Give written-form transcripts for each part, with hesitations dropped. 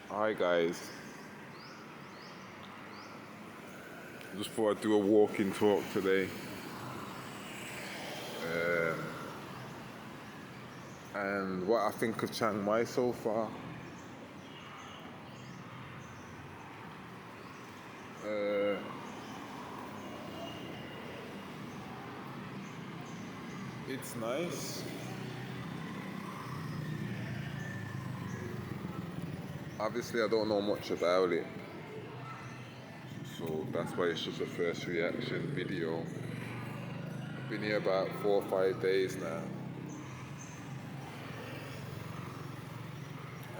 Hi guys, just thought I'd do a walking talk today. And what I think of Chiang Mai so far. Uh, it's nice. Obviously I don't know much about it, so that's why it's just a first reaction video. I've been here about 4 or 5 days now.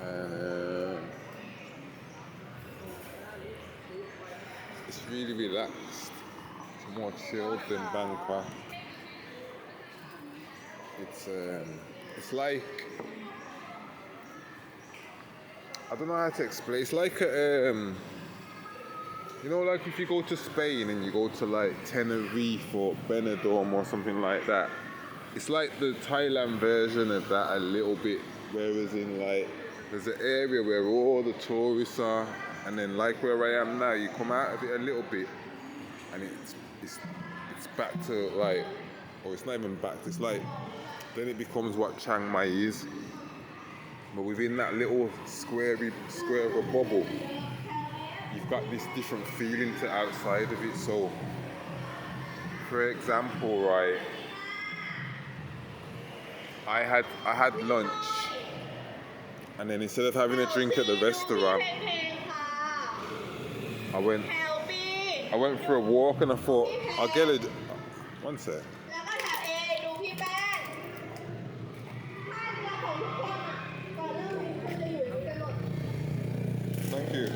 And it's really relaxed. It's more chilled than Bangkok. It's like, I don't know how to explain. It's like like if you go to Spain and you go to like Tenerife or Benidorm or something like that. It's like the Thailand version of that a little bit. Whereas in like, there's an area where all the tourists are, and then like where I am now, you come out of it a little bit, and it's back to like, or it's not even back. It's like, then it becomes what Chiang Mai is. But within that little square of a bubble, you've got this different feeling to outside of it. So, for example, right, I had lunch, and then instead of having a drink at the restaurant, I went for a walk, and I thought I'll get it. One sec. Thank you.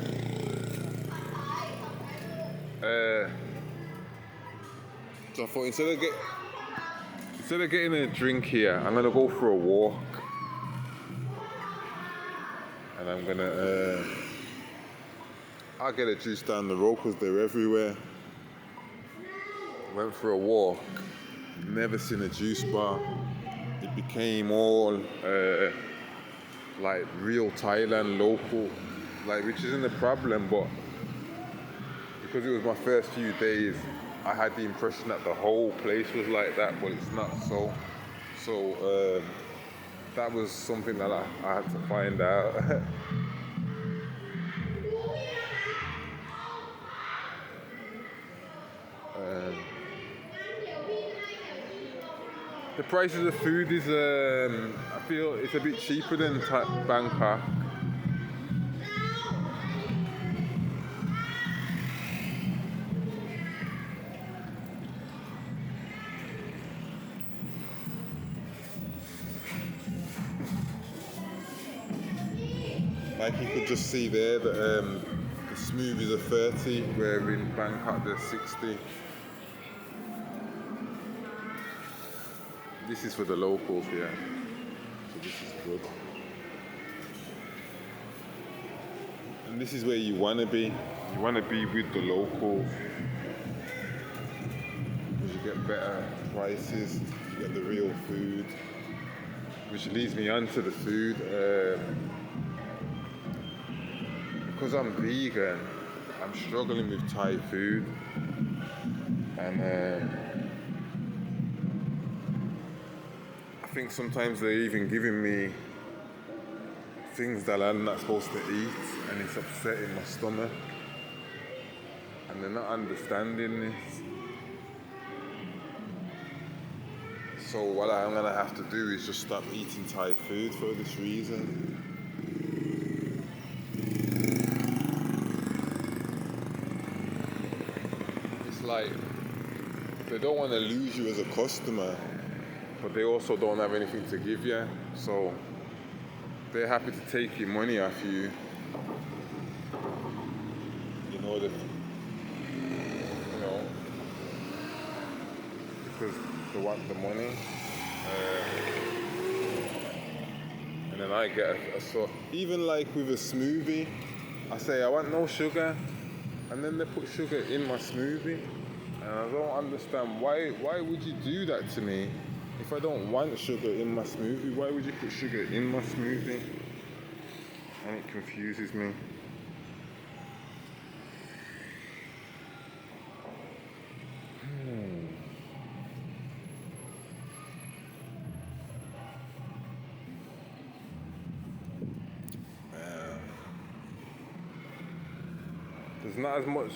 So I thought instead of getting a drink here, I'm gonna go for a walk, and I'll get a juice down the road because they're everywhere. Went for a walk. Never seen a juice bar. It became all like real Thailand local, like, which isn't a problem, but because it was my first few days, I had the impression that the whole place was like that, but it's not so. So that was something that I had to find out. The price of the food is, I feel it's a bit cheaper than Bangkok. Like you could just see there that the smoothies are 30, where in Bangkok they're 60. This is for the locals, yeah. So this is good. And this is where you want to be. You want to be with the locals, because you get better prices, you get the real food. Which leads me on to the food. Because I'm vegan, I'm struggling with Thai food. And I think sometimes they're even giving me things that I'm not supposed to eat, and it's upsetting my stomach. And they're not understanding this. So what I'm gonna have to do is just stop eating Thai food for this reason. It's like they don't want to lose you as a customer, but they also don't have anything to give you. So they're happy to take your money off you in order to, because they want the money. And then I get a sort, even like with a smoothie, I say I want no sugar, and then they put sugar in my smoothie, and I don't understand why would you do that to me? If I don't want sugar in my smoothie, why would you put sugar in my smoothie? and it confuses me. There's not as much,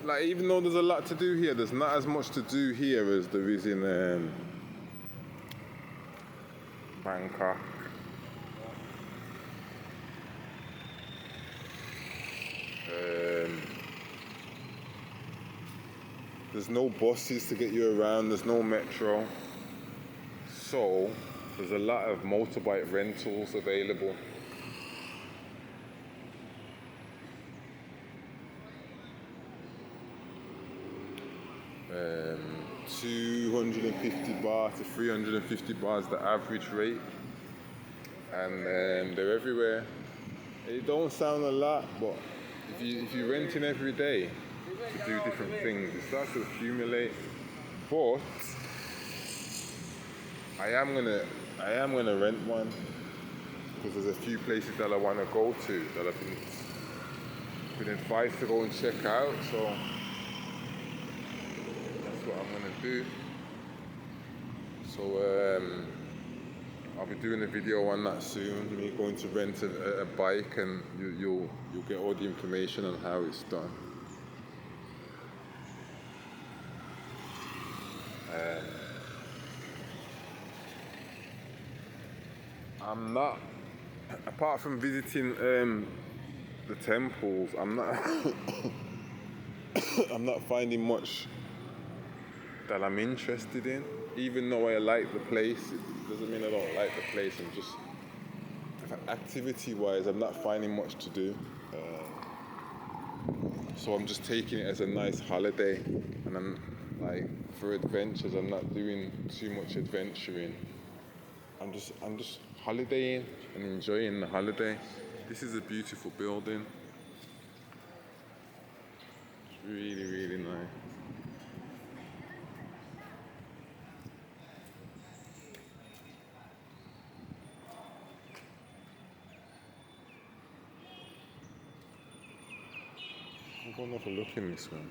like, even though there's a lot to do here, there's not as much to do here as there is in Bangkok. There's no buses to get you around, there's no metro. So, there's a lot of motorbike rentals available. Um, 250 baht to 350 baht is the average rate. And they're everywhere. It don't sound a lot, but if you're renting every day to do different things, it starts to accumulate. But I am gonna rent one because there's a few places that I want to go to that I've been advised to go and check out. So that's what I'm gonna do. So I'll be doing a video on that soon. Me going to rent a bike, and you'll get all the information on how it's done. I'm not, apart from visiting the temples, I'm not I'm not finding much that I'm interested in. Even though I like the place, it doesn't mean I don't like the place. I'm just, activity-wise, I'm not finding much to do. So I'm just taking it as a nice holiday, and I'm like, for adventures, I'm not doing too much adventuring. I'm just holidaying and enjoying the holiday. This is a beautiful building. It's really, really nice. I'm going to have a look in this one.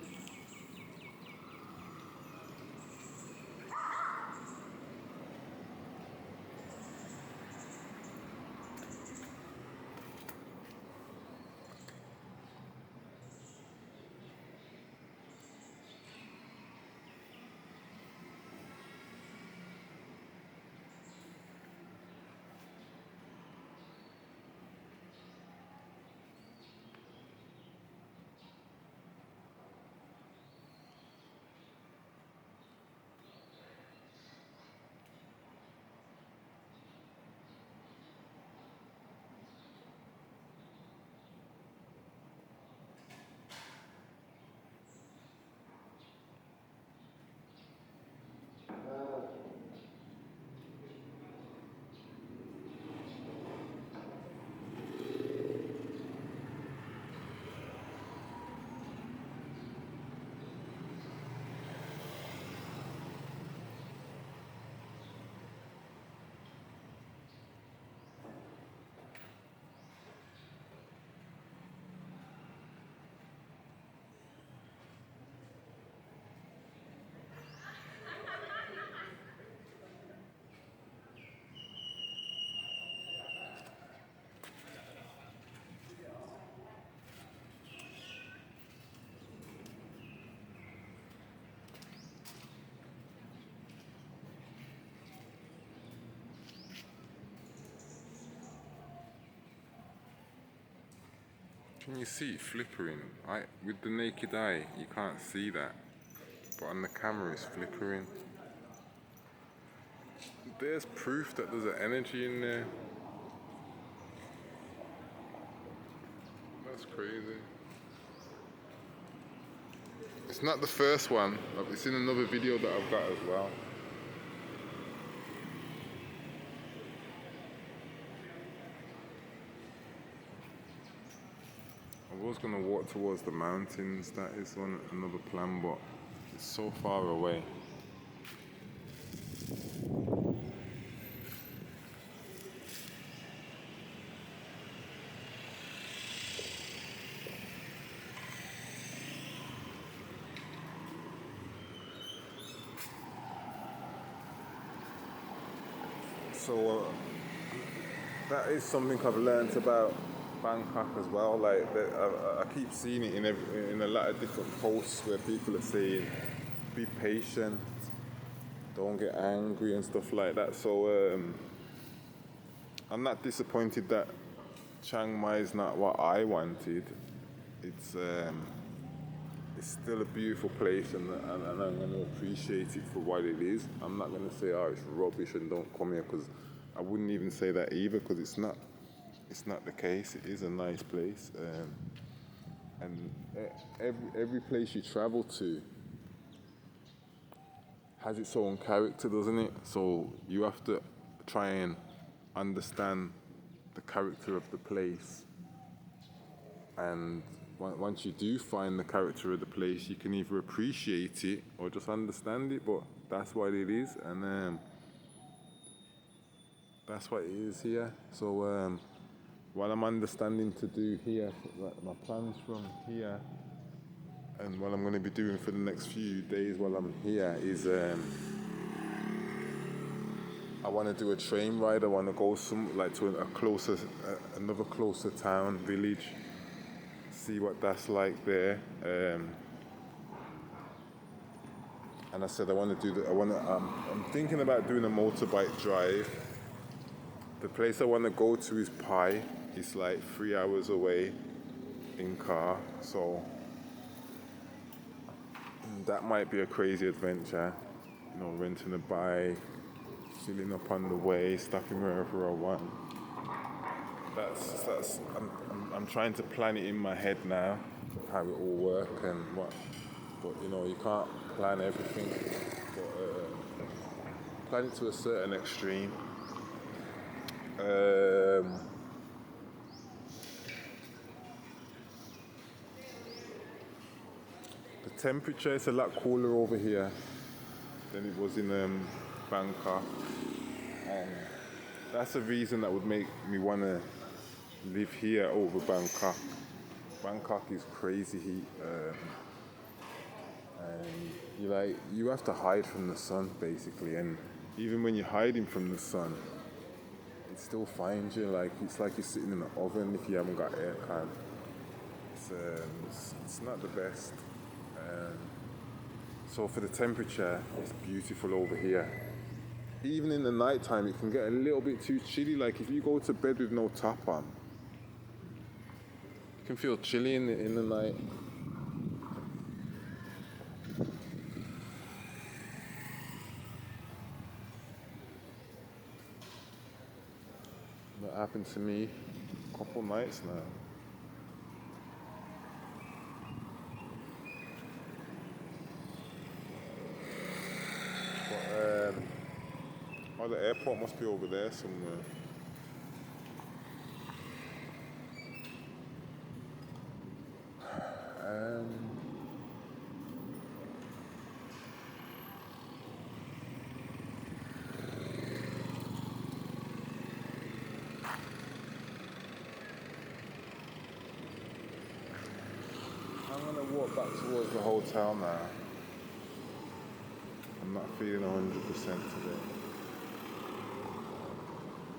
Can you see it flickering? With the naked eye, you can't see that, but on the camera it's flickering. There's proof that there's an energy in there. That's crazy. It's not the first one. It's in another video that I've got as well. I was going to walk towards the mountains. That is another plan, but it's so far away. So that is something I've learned about Bangkok as well. Like I keep seeing it in a lot of different posts where people are saying, "Be patient, don't get angry," and stuff like that. So I'm not disappointed that Chiang Mai is not what I wanted. It's it's still a beautiful place, and I'm going to appreciate it for what it is. I'm not going to say, oh, it's rubbish and don't come here, because I wouldn't even say that either, because it's not. It's not the case. It is a nice place, and every place you travel to has its own character, doesn't it? So you have to try and understand the character of the place, and once you do find the character of the place, you can either appreciate it or just understand it. But that's what it is, and that's what it is here. So what I'm understanding to do here, like my plans from here, and what I'm going to be doing for the next few days while I'm here is I want to do a train ride. I want to go to another closer town, village, see what that's like there. And I said I want to do I'm thinking about doing a motorbike drive. The place I want to go to is Pai. It's like 3 hours away in car, so that might be a crazy adventure. You know, renting a bike, filling up on the way, stopping wherever I want. I'm trying to plan it in my head now, how it all work and what. But you know, you can't plan everything. But plan it to a certain extreme. The temperature is a lot cooler over here than it was in Bangkok, and that's a reason that would make me want to live here over Bangkok. Bangkok is crazy heat, and you have to hide from the sun basically, and even when you're hiding from the sun, it still finds you. It's like you're sitting in an oven if you haven't got aircon. It's not the best. So for the temperature, it's beautiful over here. Even in the nighttime, it can get a little bit too chilly. Like if you go to bed with no top on, you can feel chilly in the night. That happened to me a couple nights now. But the airport must be over there somewhere. I'm gonna walk back towards the hotel now. I'm not feeling 100% today.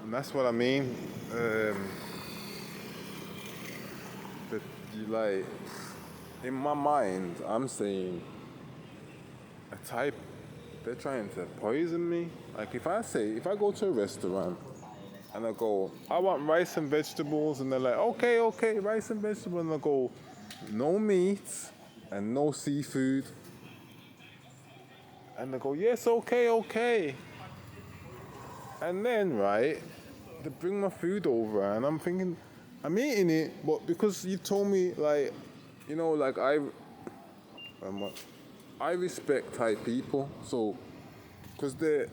And that's what I mean. That you like, in my mind, I'm saying they're trying to poison me. Like if I go to a restaurant and I go, I want rice and vegetables, and they're like, okay, rice and vegetables, and I go, no meat and no seafood. And they go, yes, okay. And then, right, they bring my food over, and I'm thinking, I'm eating it, but because you told me, like, you know, like I respect Thai people, so, because they're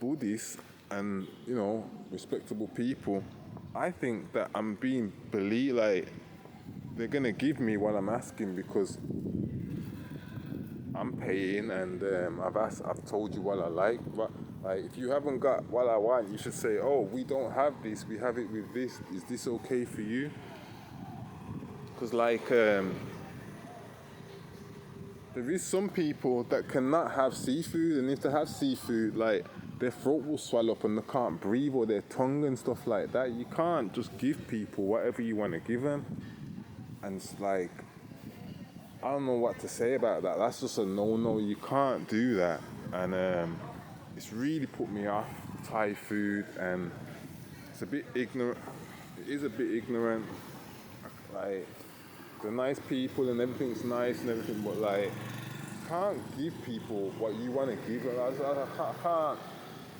Buddhist and, you know, respectable people, I think that I'm being believed, like, they're gonna give me what I'm asking because I'm paying, and I've told you what I like. But like, if you haven't got what I want, you should say, "Oh, we don't have this. We have it with this. Is this okay for you?" Because there is some people that cannot have seafood, and if they have seafood, like their throat will swell up and they can't breathe, or their tongue and stuff like that. You can't just give people whatever you want to give them. And it's like, I don't know what to say about that. That's just a no-no. You can't do that. And it's really put me off Thai food, and it's a bit ignorant. It is a bit ignorant. Like, they're nice people and everything's nice and everything, but like, you can't give people what you want to give.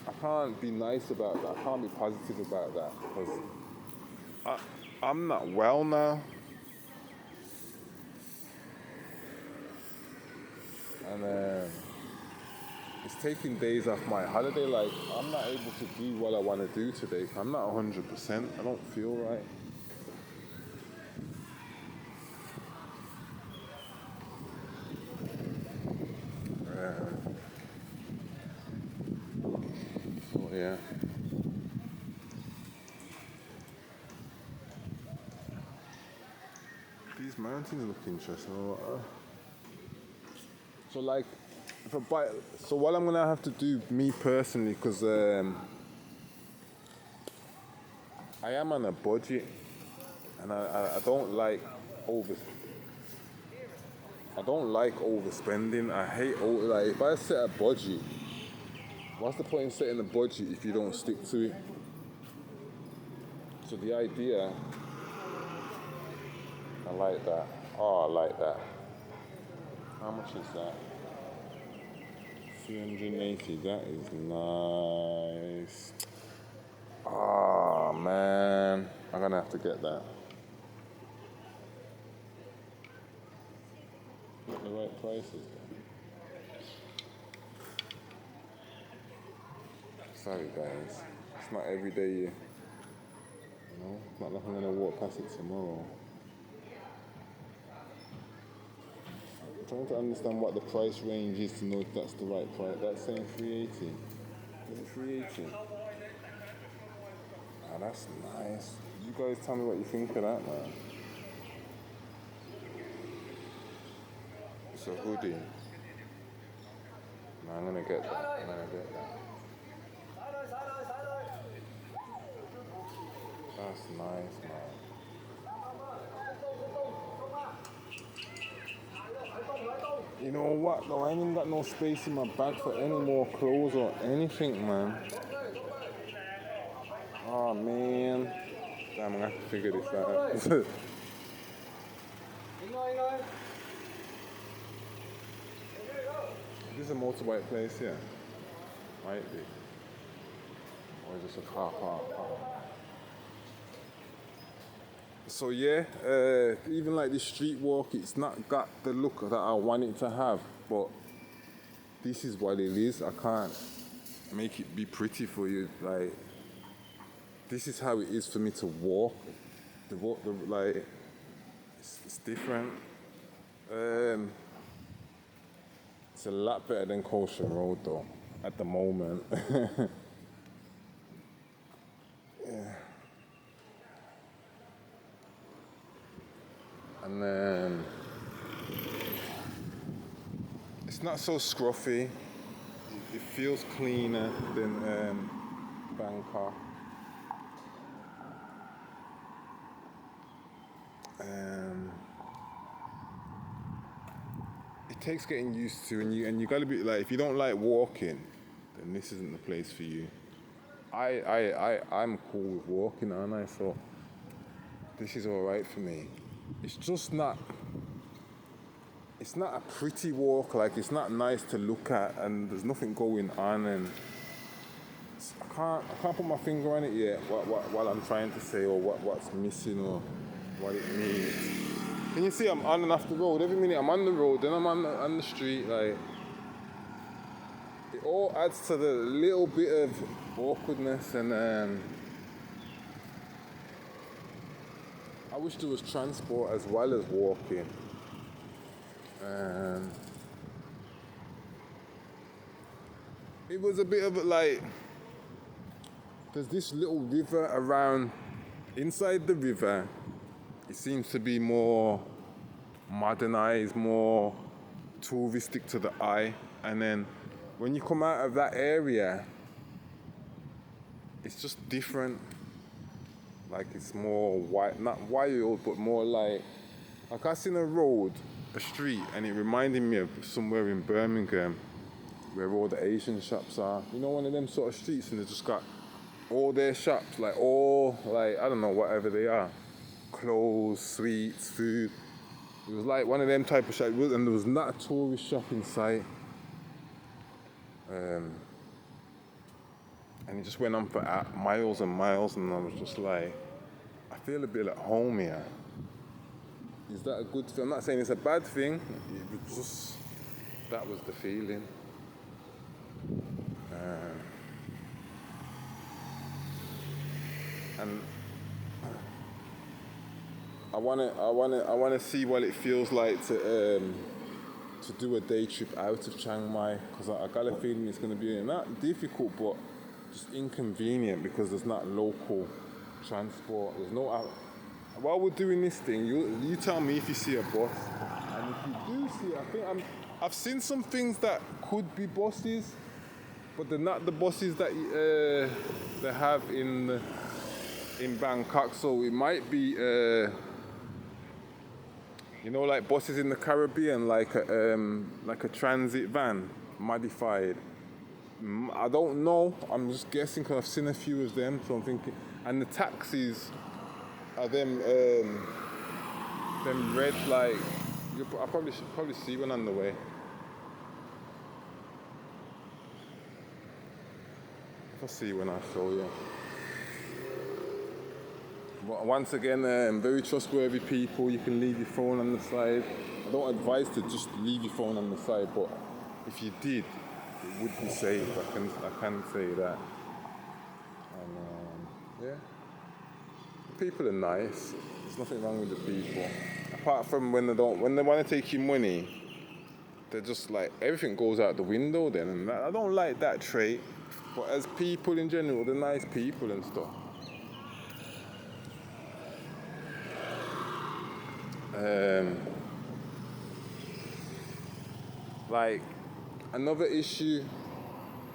I can't be nice about that. I can't be positive about that, because I'm not well now. And it's taking days off my holiday. Like, I'm not able to do what I want to do today. I'm not 100%. I don't feel right. So yeah. These mountains look interesting. So like, if I buy, so what I'm gonna have to do, me personally, because I am on a budget, and I don't like over. I don't like overspending. I hate like, if I set a budget, what's the point in setting a budget if you don't stick to it? So the idea, I like that. Oh, I like that. How much is that? 380. That is nice. Oh man, I'm gonna have to get that. Get the right prices. Sorry guys, it's not every day. You know, it's not like I'm gonna walk past it tomorrow. I'm trying to understand what the price range is to know if that's the right price. That's saying 380. Is it 380? Oh, that's nice. You guys tell me what you think of that, man. It's a hoodie. No, I'm gonna get that. I'm gonna get that. That's nice, man. You know what though, I ain't even got no space in my bag for any more clothes or anything, man. Oh man. Damn, I'm gonna have to figure this out. This is a motorbike place, yeah? Might be. Or is this a car park? So yeah, even like this street walk, it's not got the look that I want it to have, but this is what it is. I can't make it be pretty for you. Like, this is how it is for me to walk. Like, it's different. It's a lot better than Coastal Road though, at the moment. Yeah. And then it's not so scruffy. It feels cleaner than Bangkok. It takes getting used to, and you gotta be like, if you don't like walking, then this isn't the place for you. I'm cool with walking, aren't I? So this is all right for me. It's just not. It's not a pretty walk. Like, it's not nice to look at, and there's nothing going on, and I can't put my finger on it yet. What I'm trying to say, or what's missing, or what it means. Can you see I'm on and off the road? Every minute I'm on the road, then I'm on the street. Like, it all adds to the little bit of awkwardness, and I wish there was transport as well as walking. It was a bit of like, there's this little river around. Inside the river, it seems to be more modernized, more touristic to the eye. And then when you come out of that area, it's just different. Like it's more not wild, but more like I seen a road, a street, and it reminded me of somewhere in Birmingham where all the Asian shops are. You know, one of them sort of streets, and they just got all their shops, like all, like, I don't know, whatever they are. Clothes, sweets, food. It was like one of them type of shops, and there was not a tourist shop in sight. And it just went on for miles and miles, and I was just like, I feel a bit at home here. Is that a good thing? I'm not saying it's a bad thing. It was just, that was the feeling. And I wanna see what it feels like to do a day trip out of Chiang Mai, because I got a feeling it's gonna be not difficult, but just inconvenient, because there's not local transport. There's no. While we're doing this thing, you tell me if you see a bus, and if you do see, I've seen some things that could be buses, but they're not the buses that they have in Bangkok. So it might be, like buses in the Caribbean, like a transit van, modified. I don't know. I'm just guessing because I've seen a few of them. So I'm thinking, and the taxis are them red, like I should see one on the way. If I see one, I'll show you. But once again, very trustworthy people. You can leave your phone on the side. I don't advise to just leave your phone on the side, but if you did, it would be safe. I can say that. And yeah, the people are nice. There's nothing wrong with the people. Apart from when they want to take your money, they're just like, everything goes out the window then. And I don't like that trait. But as people in general, they're nice people and stuff. Like another issue,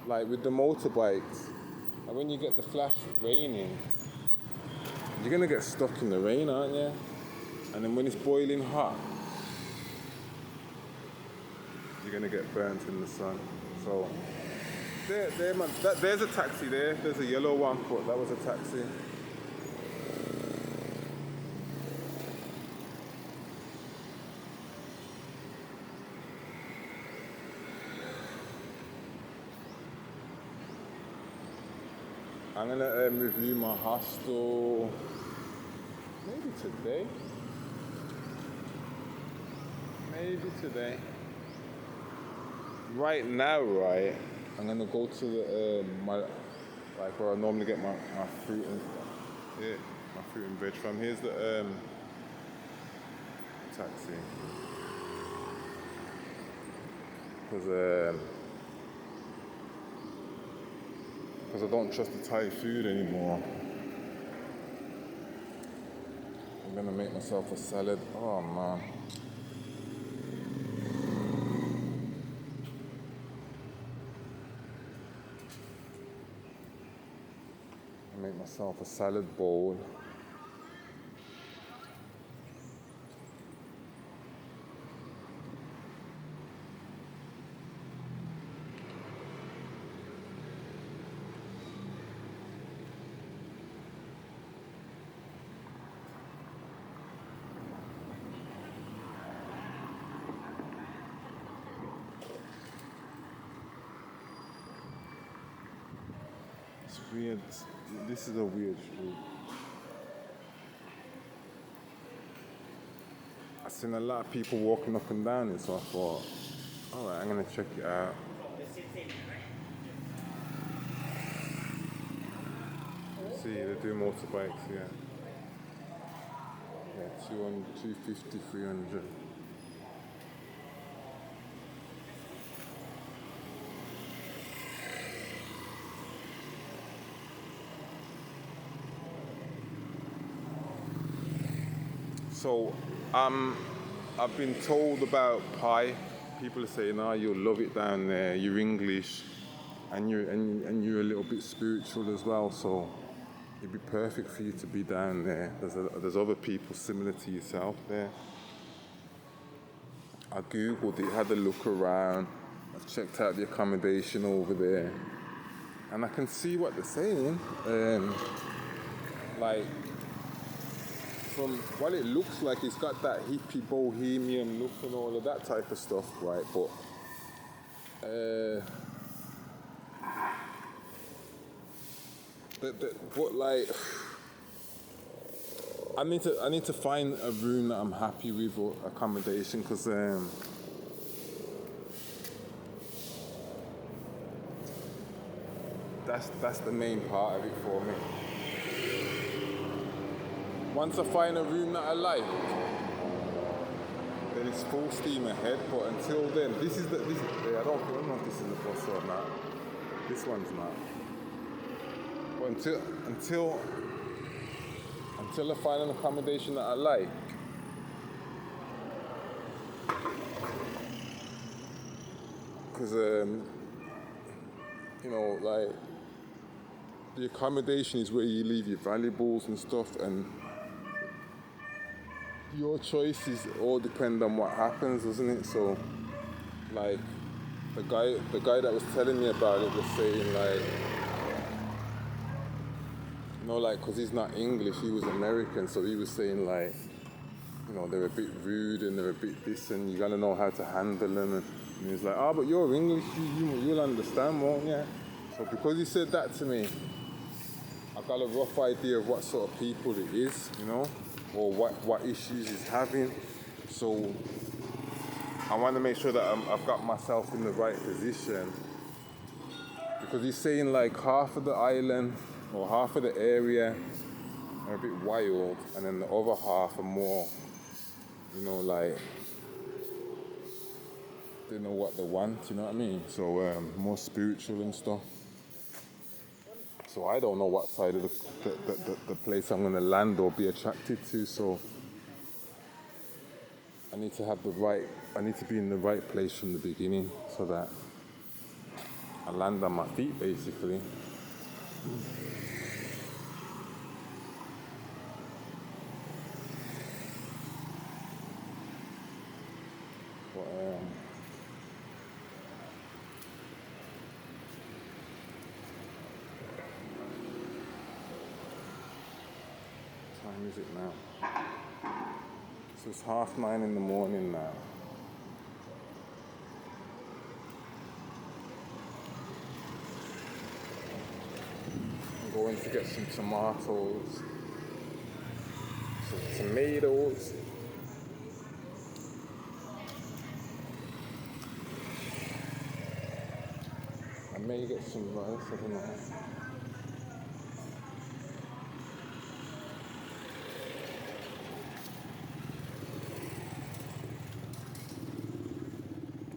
like with the motorbikes, and when you get the flash raining, you're gonna get stuck in the rain, aren't you? And then when it's boiling hot, you're gonna get burnt in the sun. So there's a taxi there. There's a yellow one, but that was a taxi. I'm gonna review my hostel maybe today. Right now, right, I'm gonna go to the where I normally get my fruit and stuff. Yeah, my fruit and veg from. Here's the taxi. Because I don't trust the Thai food anymore. I'm gonna make myself a salad. Oh man. Make myself a salad bowl. It's weird. This is a weird street. I've seen a lot of people walking up and down it, so I thought, alright, I'm gonna check it out. See, they do motorbikes, yeah. Yeah, 200, 250, 300. So, I've been told about pie. People are saying, "Oh, you'll love it down there. You're English. and you're a little bit spiritual as well, so it'd be perfect for you to be down there. There's other people similar to yourself there. I googled it, had a look around, I've checked out the accommodation over there, and I can see what they're saying. Like, from what it looks like, it's got that hippie bohemian look and all of that type of stuff, right? But but like, I need to find a room that I'm happy with or accommodation, because that's the main part of it for me. Once I find a room that I like, then it's full steam ahead. But until then, I don't know if this is the bus or not. This one's not. But until I find an accommodation that I like, because like, the accommodation is where you leave your valuables and stuff, and your choices all depend on what happens, doesn't it? So, like, the guy that was telling me about it was saying, like, like, because he's not English, he was American, so he was saying, like, they're a bit rude and they're a bit this, and you gotta know how to handle them. And he was like, but you're English, you'll understand, won't you? So because he said that to me, I've got a rough idea of what sort of people it is, or what issues he's having. So I want to make sure that I've got myself in the right position, because he's saying, like, half of the island or half of the area are a bit wild, and then the other half are more, like, they know what they want, you know what I mean? So more spiritual and stuff. So I don't know what side of the place I'm going to land or be attracted to. So I need to be in the right place from the beginning, so that I land on my feet, basically. But, what time is it now? So it's 9:30 in the morning now. I'm going to get some tomatoes, some tomatoes. I may get some rice, I don't know.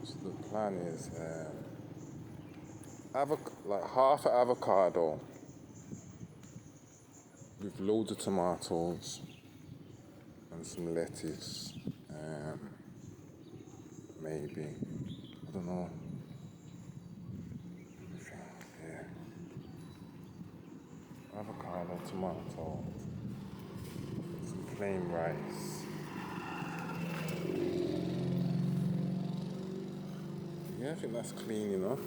So the plan is like half an avocado with loads of tomatoes and some lettuce, maybe, I don't know. Yeah. Avocado, tomato, some plain rice. Yeah, I think that's clean enough.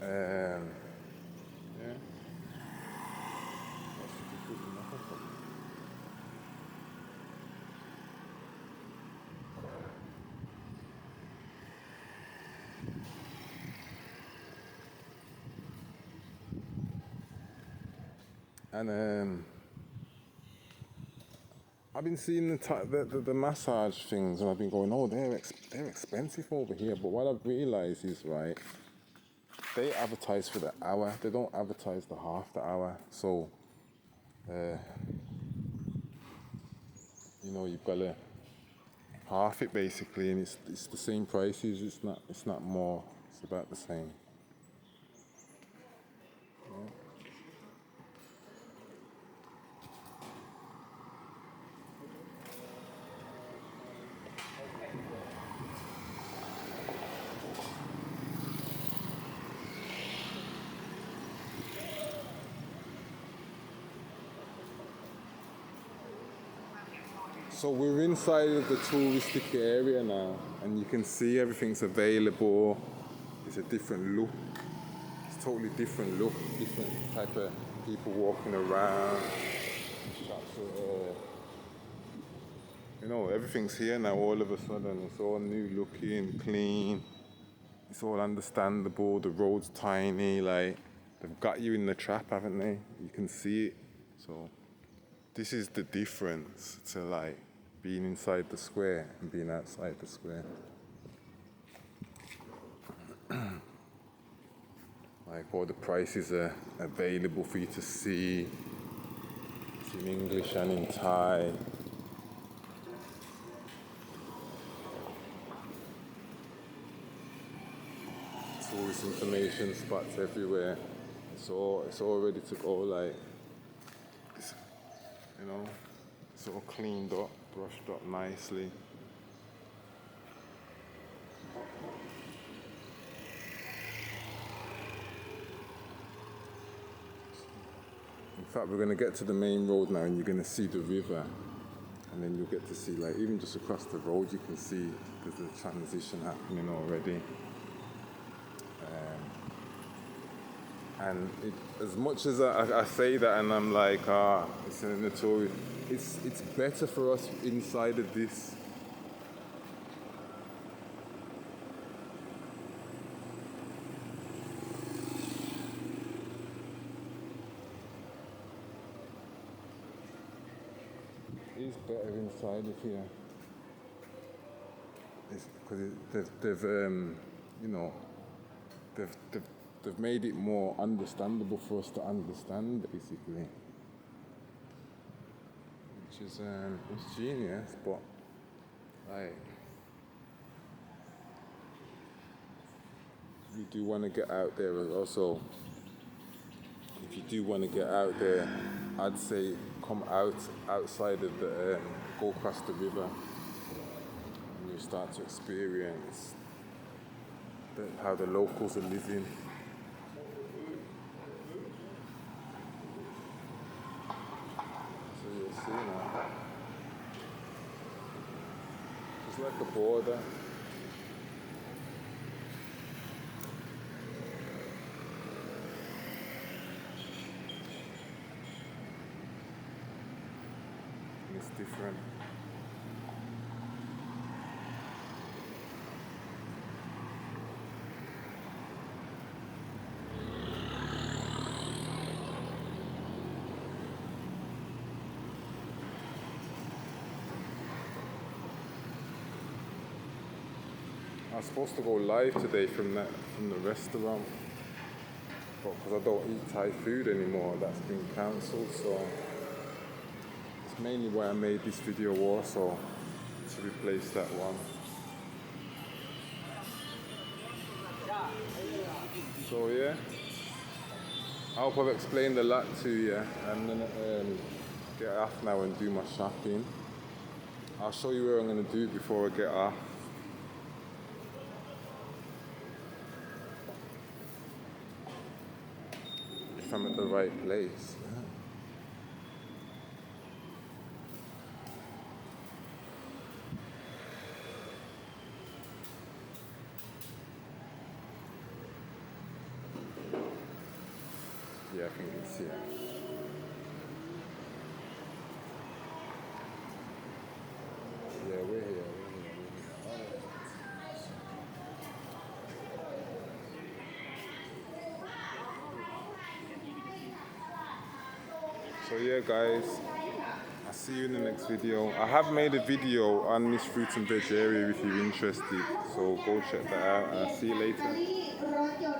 Yeah. That should be good enough, I think. And I've been seeing the massage things, and I've been going, they're expensive over here. But what I've realised is, right, they advertise for the hour. They don't advertise the half the hour. So, you've got to half it basically, and it's the same prices. It's not more. It's about the same. Yeah. So we're inside of the touristic area now, and you can see everything's available. It's a different look. It's totally different look, different type of people walking around. Shops are, you know, everything's here now all of a sudden. It's all new looking, clean. It's all understandable. The road's tiny, like they've got you in the trap, haven't they? You can see it. So this is the difference to like being inside the square and being outside the square. Like all the prices are available for you to see. It's in English and in Thai. Tourist information spots everywhere. It's all ready to go. Like, you know, it's all cleaned up, brushed up nicely. In fact, we're going to get to the main road now, and you're going to see the river, and then you'll get to see, like, even just across the road, you can see there's a transition happening already. And as much as I say that, and I'm like, it's a notorious, it's better for us inside of this. It's better inside of here. It's because they've you know, they've made it more understandable for us to understand, basically. Which is it's genius, but like you do want to get out there also. If you do want to get out there, I'd say come outside of the go across the river, and you start to experience how the locals are living. So you'll see now, it's like a border. It's different. I was supposed to go live today from the restaurant, but because I don't eat Thai food anymore, that's been cancelled. So it's mainly why I made this video also, to replace that one. So yeah, I hope I've explained a lot to you. I'm gonna get off now and do my shopping. I'll show you where I'm gonna do before I get off. If I'm at the right place. Yeah, I think it's here. Yeah, we're here. So yeah, guys, I'll see you in the next video. I have made a video on this fruit and veg area if you're interested, so go check that out. I'll see you later.